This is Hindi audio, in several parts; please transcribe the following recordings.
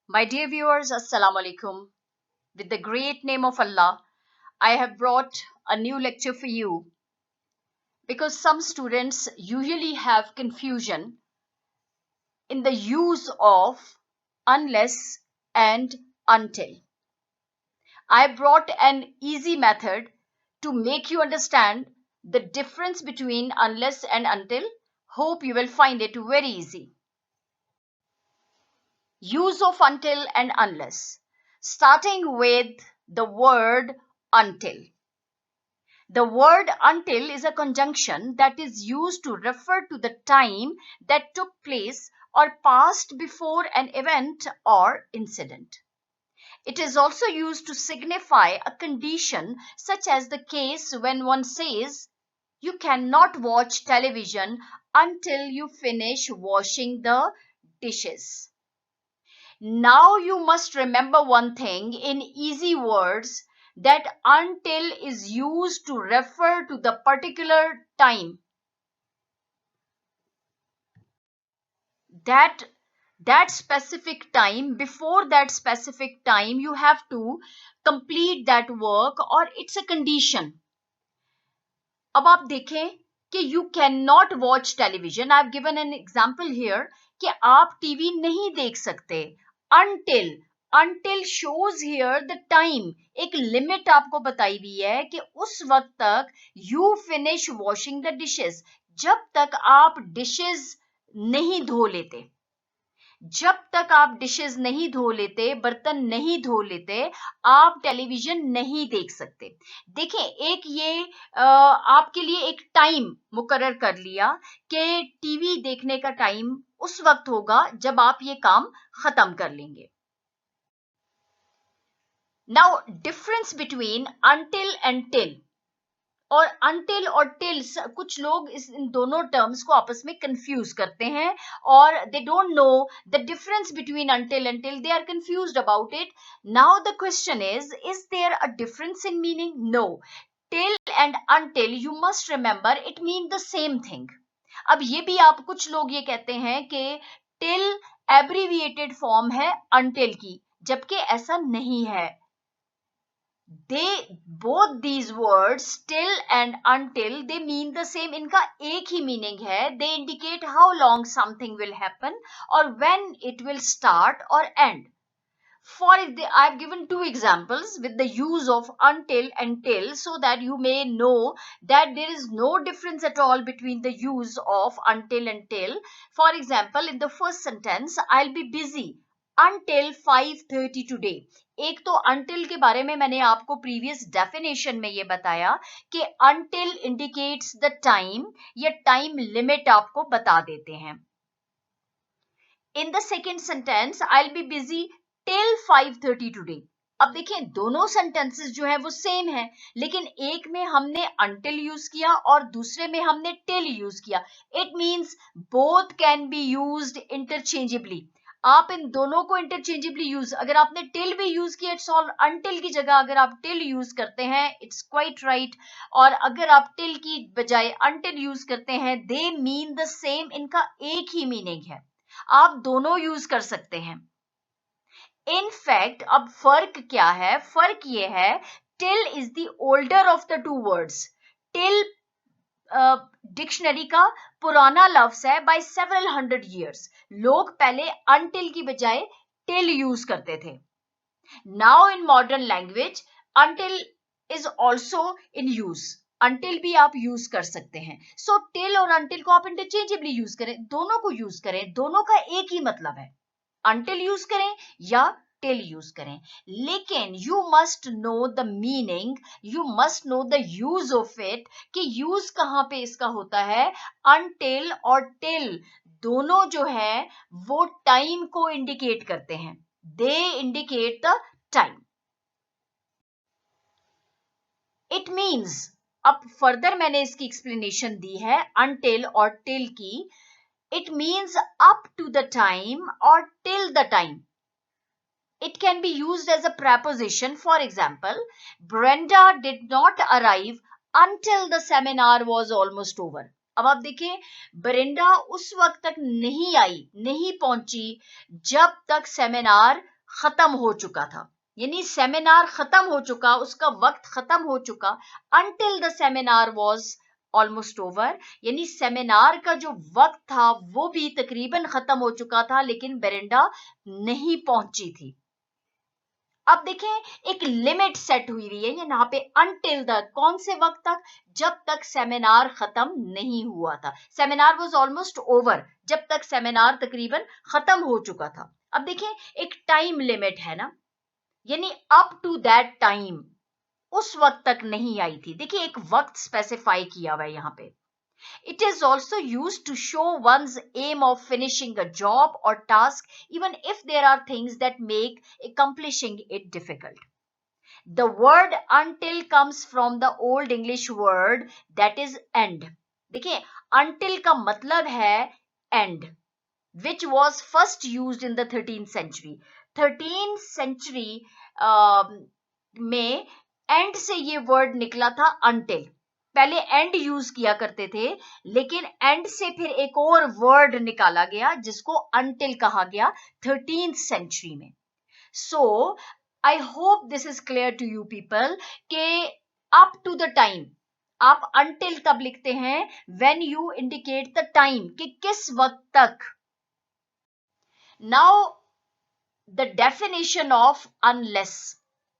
My dear viewers, Assalamu alaikum. With the great name of Allah, I have brought a new lecture for you because some students usually have confusion in the use of unless and until. I brought an easy method to make you understand the difference between unless and until. Hope you will find it very easy. Use of until and unless. Starting with the word until. The word until is a conjunction that is used to refer to the time that took place or passed before an event or incident. It is also used to signify a condition, such as the case when one says, "You cannot watch television until you finish washing the dishes." Now you must remember one thing in easy words, that until is used to refer to the particular time. That specific time, before that specific time you have to complete that work, or it's a condition. अब आप देखें कि you cannot watch television. I've given an example here कि आप टीवी नहीं देख सकते until shows here the time. एक लिमिट आपको बताई हुई है कि उस वक्त तक you finish washing the dishes, जब तक आप dishes नहीं धो लेते, जब तक आप डिशेस नहीं धो लेते, बर्तन नहीं धो लेते, आप टेलीविजन नहीं देख सकते. देखें, एक ये आपके लिए एक टाइम मुकर्रर कर लिया कि टीवी देखने का टाइम उस वक्त होगा जब आप ये काम खत्म कर लेंगे. Now difference between until and till. और until और till, कुछ लोग इन दोनों टर्म्स को आपस में कंफ्यूज करते हैं और they don't know the difference between until and till. They are confused about it. Now the question is there a difference in meaning? No. Till and until, you must remember, it mean the same thing. अब ये भी आप, कुछ लोग ये कहते हैं कि till abbreviated form है until की, जबकि ऐसा नहीं है. Both these words, till and until, they mean the same. इनका एक ही meaning है. They indicate how long something will happen or when it will start or end. I've given two examples with the use of until and till, so that you may know that there is no difference at all between the use of until and till. For example, in the first sentence, I'll be busy until 5:30 today. एक तो until के बारे में मैंने आपको previous definition में ये बताया कि until indicates the time या time limit आपको बता देते हैं. In the second sentence, I'll be busy till 5:30 today. अब देखें, दोनों sentences जो है वो same है, लेकिन एक में हमने until use किया और दूसरे में हमने till use किया. It means both can be used interchangeably. आप इन दोनों को इंटरचेंजेबली यूज, अगर आपने टिल भी यूज किया इट्स ऑल, अनटिल की जगह अगर आप टिल यूज करते हैं इट्स क्वाइट राइट, और अगर आप टिल की बजाय अनटिल यूज करते हैं, दे मीन द सेम. इनका एक ही मीनिंग है, आप दोनों यूज कर सकते हैं. इन फैक्ट अब फर्क क्या है? फर्क ये है, till is the older of the two words. Till dictionary का पुराना लफ्ज है बाय सेवरल 100 years. लोग पहले until की बजाय till यूज करते थे. Now in modern language until is also in use. until भी आप यूज कर सकते हैं. सो till और until को आप इंटरचेंजेबली यूज करें, दोनों को यूज करें, दोनों का एक ही मतलब है. until यूज करें या till यूज करें, लेकिन you must know the meaning, you must know the use of it, कि यूज कहां पे इसका होता है. until और till दोनों जो है वो टाइम को इंडिकेट करते हैं. they indicate the time. it means, अब फर्दर मैंने इसकी एक्सप्लेनेशन दी है until और till की. it means up to the time or till the time. It can be used as a preposition. For example, Brenda did not arrive until the seminar was almost over. अब आप देखिए, ब्रेंडा उस वक्त तक नहीं आई, नहीं पहुंची जब तक सेमिनार खत्म हो चुका था, यानी सेमिनार खत्म हो चुका, उसका वक्त खत्म हो चुका। until the seminar was almost over, यानी सेमिनार का जो वक्त था वो भी तकरीबन खत्म हो चुका था, लेकिन बेरेंडा नहीं पहुंची थी। अब देखें, एक लिमिट सेट हुई हुई है यहाँ पे, until the, कौन से वक्त तक? जब तक सेमिनार खत्म नहीं हुआ था। सेमिनार वाज ऑलमोस्ट ओवर, जब तक सेमिनार तकरीबन खत्म हो चुका था। अब देखें, एक टाइम लिमिट है ना, यानी अप टू दैट टाइम, उस वक्त तक नहीं आई थी। देखिए, एक वक्त स्पेसिफाई किया हुआ है यहाँ पे। It is also used to show one's aim of finishing a job or task, even if there are things that make accomplishing it difficult. The word until comes from the old English word that is end. देखिए, until का मतलब है end, which was first used in the 13th century. 13th century में end से ये word निकला था until। पहले एंड यूज किया करते थे, लेकिन एंड से फिर एक और वर्ड निकाला गया जिसको अंटिल कहा गया 13th सेंचुरी में। So I hope this is clear to you people के अप टू द टाइम, आप अंटिल तब लिखते हैं when you indicate the time, कि किस वक्त तक। Now the definition of unless.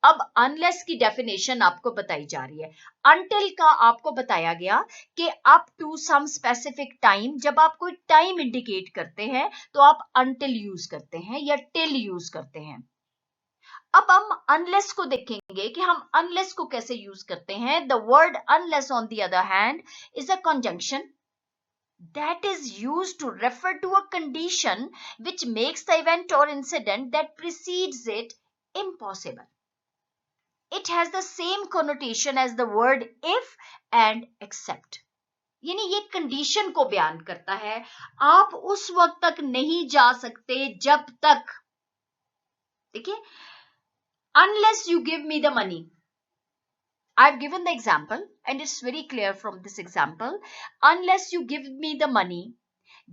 अब अनलेस की डेफिनेशन आपको बताई जा रही है। अनटिल का आपको बताया गया कि up to some specific time, जब आप कोई टाइम इंडिकेट करते हैं तो आप अनटिल यूज करते हैं या टिल यूज करते हैं। अब हम अनलेस को देखेंगे कि हम अनलेस को कैसे यूज करते हैं। The word unless on the other hand is a conjunction that is used to refer to a condition which makes the event or incident that precedes it impossible. It has the same connotation as the word if and except. यानी ये कंडीशन को बयान करता है, आप उस वक्त तक नहीं जा सकते जब तक, देखिए, unless you give me the money. I've given the example and it's very clear from this example. Unless you give me the money,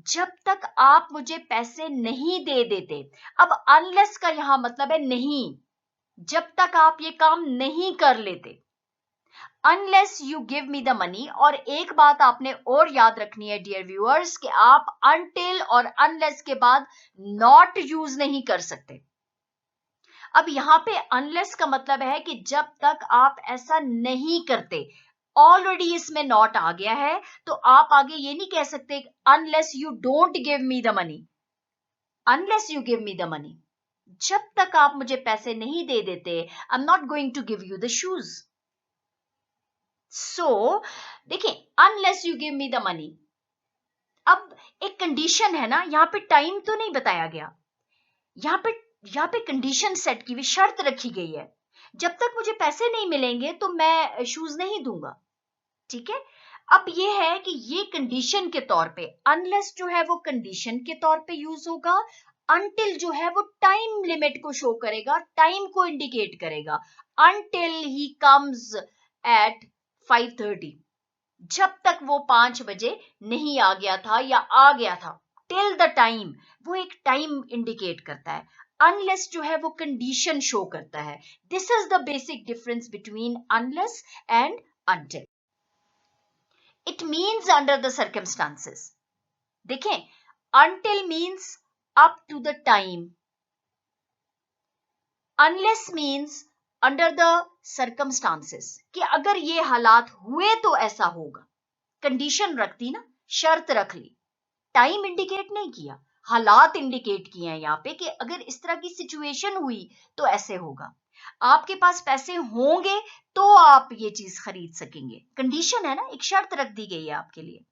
जब तक आप मुझे पैसे नहीं दे देते। अब unless का यहां मतलब है नहीं, जब तक आप ये काम नहीं कर लेते। Unless you give me the money. और एक बात आपने और याद रखनी है डियर व्यूअर्स, कि आप अनटिल और अनलेस के बाद नॉट यूज नहीं कर सकते। अब यहां पे अनलेस का मतलब है कि जब तक आप ऐसा नहीं करते, ऑलरेडी इसमें नॉट आ गया है, तो आप आगे ये नहीं कह सकते unless you don't give me the money. Unless you give me the money, जब तक आप मुझे पैसे नहीं दे देते, I am not going to give you the shoes. So देखिए, unless you give me the money. अब एक कंडीशन है ना, यहां पे टाइम तो नहीं बताया गया, यहां पे कंडीशन सेट की हुई, शर्त रखी गई है, जब तक मुझे पैसे नहीं मिलेंगे तो मैं शूज नहीं दूंगा। ठीक है, अब ये है कि ये कंडीशन के तौर पे अनलेस जो है वो कंडीशन के तौर पे यूज होगा, अनटिल जो है वो टाइम लिमिट को शो करेगा, टाइम को इंडिकेट करेगा। अनटिल ही कम्स एट 5:30, जब तक वो 5 बजे नहीं आ गया था या आ गया था। टिल द टाइम, वो एक टाइम इंडिकेट करता है। अनलेस जो है वो कंडीशन शो करता है। This is the basic difference between unless and until. It means under the circumstances. देखें, until means up to the time, unless means under the circumstances, कि अगर ये हालात हुए तो ऐसा होगा। कंडीशन रख दी ना, शर्त रख ली, टाइम इंडिकेट नहीं किया, हालात इंडिकेट किए हैं यहाँ पे कि अगर इस तरह की सिचुएशन हुई तो ऐसे होगा। आपके पास पैसे होंगे तो आप ये चीज खरीद सकेंगे। कंडीशन है ना, एक शर्त रख दी गई है आपके लिए।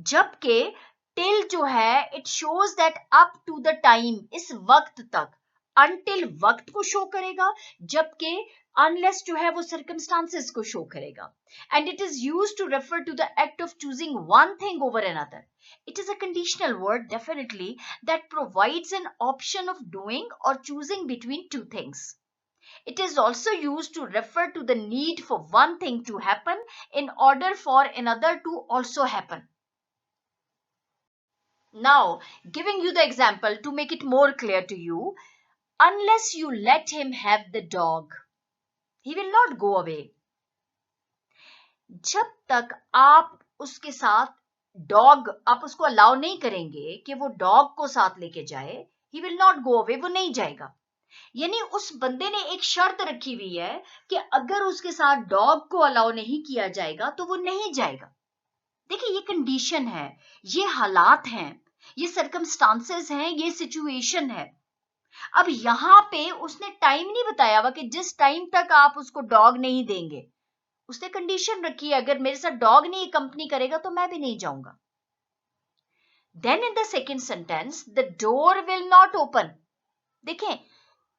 जबकि टिल जो है, it shows that up to the time, इस वक्त तक। अनटिल वक्त को शो करेगा, जबकि अनलेस जो है वो सर्कमस्टांसेस को शो करेगा। And it is used to refer to the act of choosing one thing over another. It is a conditional word, definitely, that provides an option of doing or choosing between two things. It is also used to refer to the need for one thing to happen in order for another to also happen. Now, giving you the example to make it more clear to you, unless you let him have the dog, he will not go away. जब तक आप उसके साथ डॉग, आप उसको अलाउ नहीं करेंगे कि वो डॉग को साथ लेके जाए, he will not go away, वो नहीं जाएगा. यानी उस बंदे ने एक शर्त रखी हुई है कि अगर उसके साथ डॉग को अलाउ नहीं किया जाएगा तो वो नहीं जाएगा. देखिए ये कंडीशन है, ये हालात हैं, ये सर्कमस्टांसेस हैं, ये सिचुएशन है. अब यहां पे उसने टाइम नहीं बताया हुआ कि जिस टाइम तक आप उसको डॉग नहीं देंगे. उसने कंडीशन रखी है, अगर मेरे साथ डॉग नहीं कंपनी करेगा तो मैं भी नहीं जाऊंगा. Then in the second sentence, the door will not open. देखें,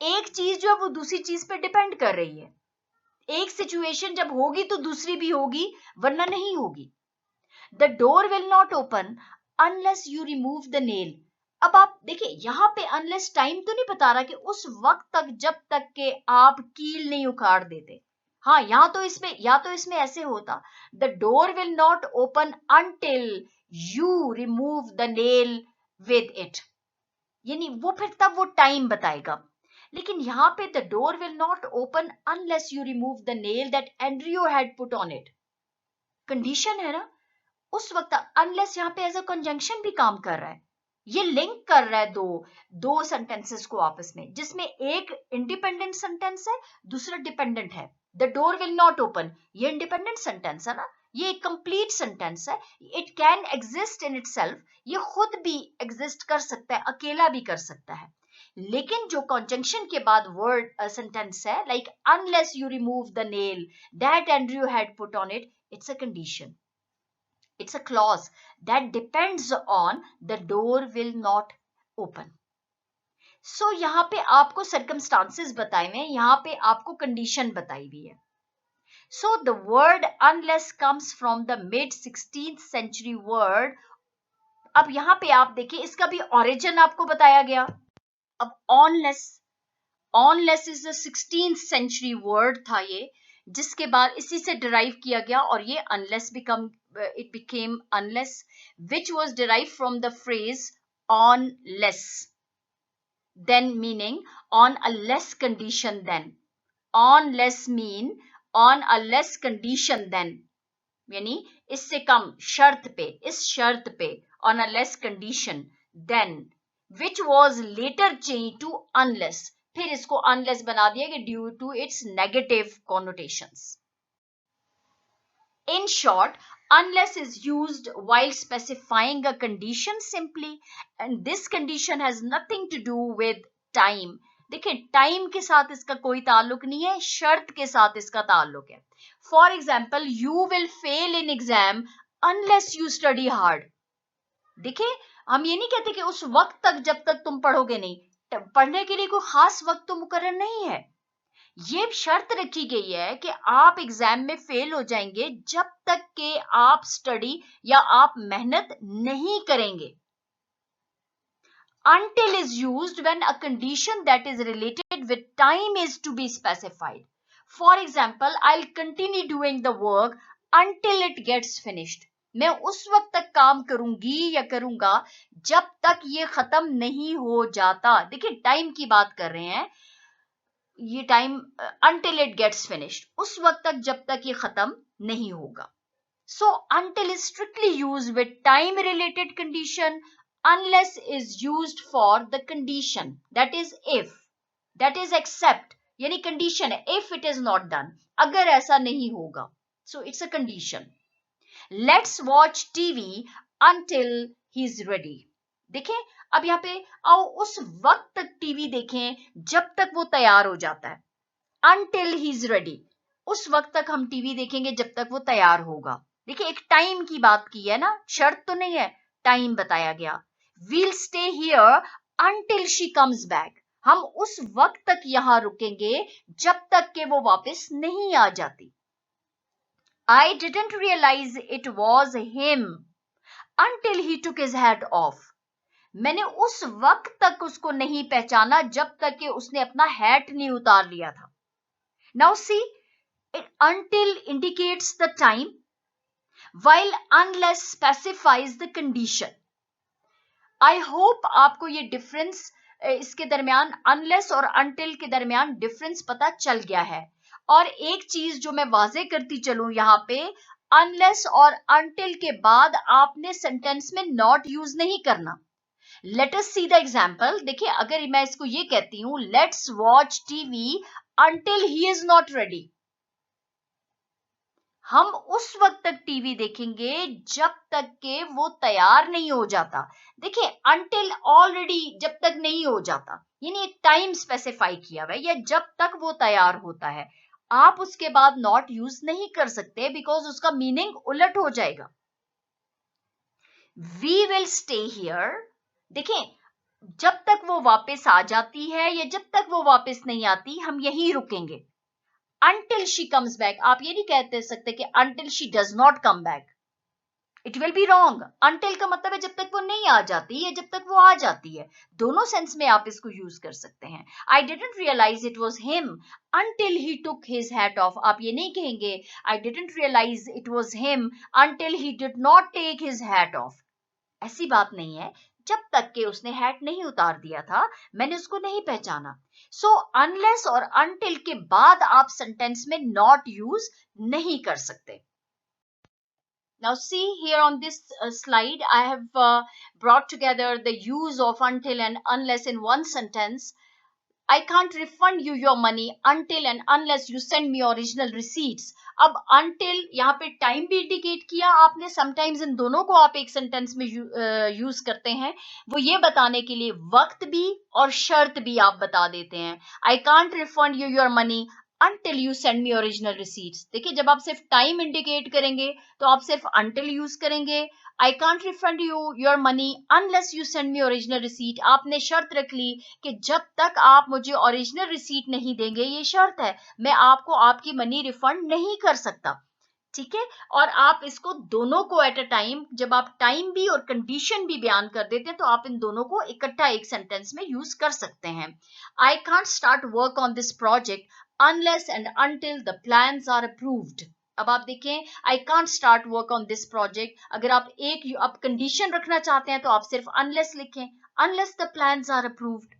एक चीज जो है वो दूसरी चीज पे डिपेंड कर रही है. एक सिचुएशन जब होगी तो दूसरी भी होगी, वरना नहीं होगी. The door will not open unless you remove the nail. अब आप देखिए यहां पे अनलेस टाइम तो नहीं बता रहा कि उस वक्त तक जब तक के आप कील नहीं उखाड़ देते. हाँ, या तो इसमें ऐसे होता, the door will not open until you remove the nail with it, यानी वो फिर तब वो टाइम बताएगा. लेकिन यहाँ पे the door will not open unless you remove the nail that Andrew had put on it. Condition है ना, उस वक्त अनलेस यहाँ पे एज अ कंजंक्शन भी काम कर रहा है. ये लिंक कर रहा है दो सेंटेंसेस को आपस में, जिसमें एक इंडिपेंडेंट सेंटेंस है, दूसरा डिपेंडेंट है. The door will not open, ये इंडिपेंडेंट सेंटेंस है ना, ये एक कंप्लीट सेंटेंस है. It can exist in itself, ये खुद भी एग्जिस्ट कर सकता है, अकेला भी कर सकता है. लेकिन जो कंजंक्शन के बाद वर्ड सेंटेंस है, like unless you remove the nail that Andrew had put on it, it's a condition. It's a clause that depends on the door will not open. So यहाँ पे आपको circumstances बताए हुए हैं, यहाँ पे आपको condition बताई हुई है. So the word unless comes from the mid 16th century word. अब यहाँ पे आप देखिए इसका भी origin आपको बताया गया. अब unless is the 16th century word था ये, जिसके बाद इसी से derive किया गया, और ये it became unless, which was derived from the phrase on less, then meaning on a less condition than. On less mean on a less condition than, यानी इससे कम शर्त पे, इस शर्त पे, on a less condition then, which was later changed to unless. फिर इसको unless बना दिया कि due to its negative connotations. In short, unless is used while specifying a condition simply, and this condition has nothing to do with time. देखिए टाइम के साथ इसका कोई ताल्लुक नहीं है, शर्त के साथ इसका ताल्लुक है. For example, you will fail in exam unless you study hard. देखिए हम ये नहीं कहते कि उस वक्त तक जब तक तुम पढ़ोगे नहीं, पढ़ने के लिए कोई खास वक्त तो मुकर्रर नहीं है. ये शर्त रखी गई है कि आप एग्जाम में फेल हो जाएंगे जब तक कि आप स्टडी या आप मेहनत नहीं करेंगे. Until is used when a condition that is related with time is to be specified. For example, I'll continue doing the work until it gets finished. मैं उस वक्त तक काम करूंगी या करूंगा जब तक ये खत्म नहीं हो जाता. देखिए टाइम की बात कर रहे हैं, ये time until it gets finished, उस वक्त तक जब तक ये खत्म नहीं होगा. So until is strictly used with time related condition. Unless is used for the condition, that is if, that is except, यानी condition है, if it is not done, अगर ऐसा नहीं होगा, so it's a condition. Let's watch TV until he's ready. देखें अब यहाँ पे आओ उस वक्त तक टीवी देखें जब तक वो तैयार हो जाता है. Until he's ready, उस वक्त तक हम टीवी देखेंगे जब तक वो तैयार होगा. देखिए एक टाइम की बात की है ना, शर्त तो नहीं है, टाइम बताया गया. We'll stay here until she comes back. हम उस वक्त तक यहां रुकेंगे जब तक कि वो वापस नहीं आ जाती. I didn't realize it was him until he took his hat off. मैंने उस वक्त तक उसको नहीं पहचाना जब तक कि उसने अपना हैट नहीं उतार लिया था. Now see, until indicates the time, while unless specifies the condition. I hope आपको ये डिफरेंस इसके दरमियान अनलेस और अनटिल के दरमियान डिफरेंस पता चल गया है। और एक चीज जो मैं वाजे करती चलूं यहाँ पे, अनलेस और अनटिल के बाद आपने सेंटेंस में नॉट यूज नहीं करना। Let us see the example. देखिए, अगर मैं इसको ये कहती हूं let's watch TV until he is not ready, हम उस वक्त तक टीवी देखेंगे जब तक के वो तैयार नहीं हो जाता। देखिए, अनटिल ऑलरेडी जब तक नहीं हो जाता, यानी एक टाइम स्पेसिफाई किया हुआ है, या जब तक वो तैयार होता है। आप उसके बाद नॉट यूज नहीं कर सकते बिकॉज उसका मीनिंग उलट हो जाएगा। वी विल स्टे हियर, देखिए, जब तक वो वापस आ जाती है या जब तक वो वापस नहीं आती, हम यहीं रुकेंगे। until she comes back, आप ये नहीं कहते सकते कि until she does not come back, it will be wrong। until का मतलब है जब तक वो नहीं आ जाती या जब तक वो आ जाती है, दोनों सेंस में आप इसको यूज कर सकते हैं। I didn't realize it was him until he took his hat off, आप ये नहीं कहेंगे I didn't realize it was him until he did not take his hat off। ऐसी बात नहीं है, जब तक के उसने हैट नहीं उतार दिया था मैंने उसको नहीं पहचाना। सो अनलेस और अनटिल के बाद आप सेंटेंस में नॉट यूज नहीं कर सकते। Now see here on this slide, I have brought together the use of until and unless in one sentence. I can't refund you your money until and unless you send me original receipts। अब until यहाँ पे टाइम भी इंडिकेट किया आपने, समटाइम्स इन दोनों को आप एक सेंटेंस में यूज करते हैं, वो ये बताने के लिए वक्त भी और शर्त भी आप बता देते हैं। I can't refund you your money until you send me original receipts। देखिए, जब आप सिर्फ टाइम इंडिकेट करेंगे तो आप सिर्फ until यूज करेंगे। I can't refund you your money unless you send me original receipt, आपने शर्त रख ली कि जब तक आप मुझे ओरिजिनल रिसीट नहीं देंगे, ये शर्त है, मैं आपको आपकी मनी रिफंड नहीं कर सकता। ठीक है, और आप इसको दोनों को एट अ टाइम, जब आप टाइम भी और कंडीशन भी बयान कर देते हैं तो आप इन दोनों को इकट्ठा एक सेंटेंस में यूज कर सकते हैं। I can't start work on this project unless and until the plans are approved. अब आप देखें, I can't start work on this project, अगर आप कंडीशन रखना चाहते हैं तो आप सिर्फ अनलेस लिखें, unless the plans are approved.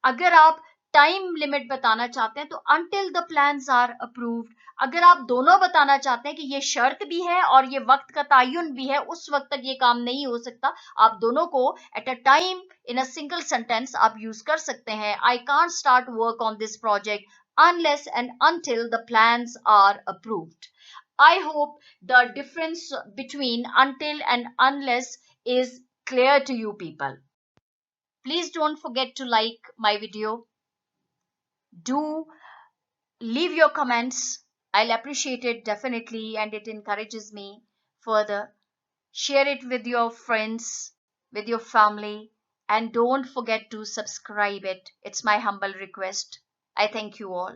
अगर आप टाइम लिमिट बताना चाहते हैं तो until the plans are approved। अगर आप दोनों बताना चाहते हैं कि ये शर्त भी है और ये वक्त का तयन भी है, उस वक्त तक ये काम नहीं हो सकता, आप दोनों को at a time in a single sentence आप यूज कर सकते हैं। I can't start work on this project unless and until the plans are approved। I hope the difference between until and unless is clear to you people। Please don't forget to like my video. Do leave your comments. I'll appreciate it definitely, and it encourages me further. Share it with your friends, with your family, and don't forget to subscribe it. It's my humble request. I thank you all.